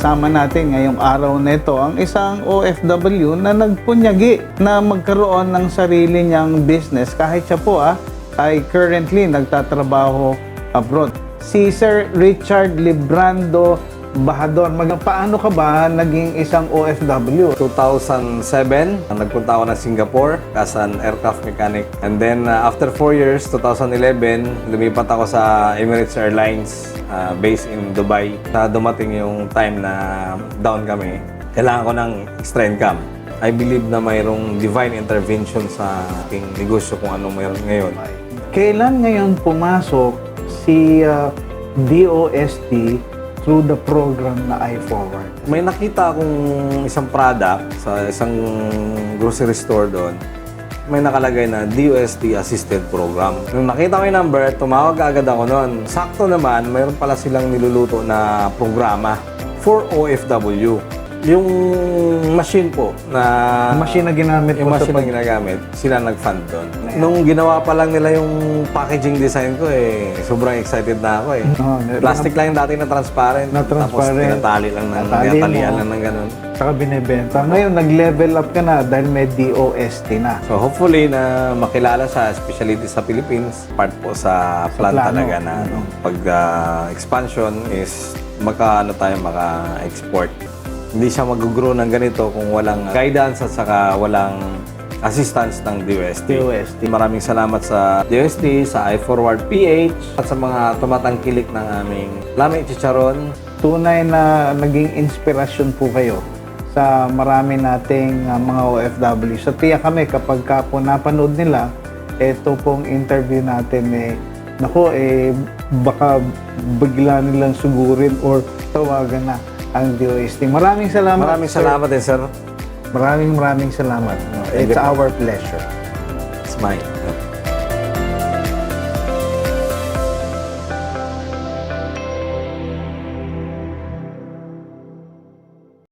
kasama natin ngayong araw nito ang isang OFW na nagpunyagi na magkaroon ng sarili niyang business kahit siya po ay currently nagtatrabaho abroad. Si Sir Richard Librando Bahador, paano ka ba naging isang OFW? 2007, nagpunta ako ng Singapore as an aircraft mechanic. And then after 4 years, 2011, lumipat ako sa Emirates Airlines based in Dubai. Dumating yung time na down kami. Kailangan ko ng extra income. I believe na mayroong divine intervention sa aking negosyo kung anong mayroon ngayon. Kailan ngayon pumasok si DOST through the program na iForward? May nakita akong isang product sa isang grocery store doon. May nakalagay na DOST Assisted Program. Nung nakita ko yung number, tumawag agad ako noon. Sakto naman, mayroon pala silang niluluto na programa for OFW. Yung machine po na... Machine na ginamit yung mo machine na ginagamit, sila nag-fund doon. Nung ginawa pa lang nila yung packaging design ko sobrang excited na ako Plastic lang yung dati na transparent. Na transparent. Tapos tinatali lang ng tinatalian lang ng ganun. Saka binibenta. Ngayon, nag-level up ka na dahil may DOST na. So hopefully na makilala sa specialty sa Philippines. Part po sa plan talaga na pag expansion is maka-export. Hindi siya mag-grow ng ganito kung walang guidance at saka walang assistance ng DOST. Maraming salamat sa DOST, sa iForward PH, at sa mga tumatangkilik ng aming Lami Chicharon. Tunay na naging inspirasyon po kayo sa marami nating mga OFW. Sa tiyak kami, kapag ka po napanood nila, ito pong interview natin baka bigla nilang sugurin or tawagan na ang DOST. Maraming salamat. Maraming salamat din, sir. Maraming salamat. It's our pleasure. It's mine.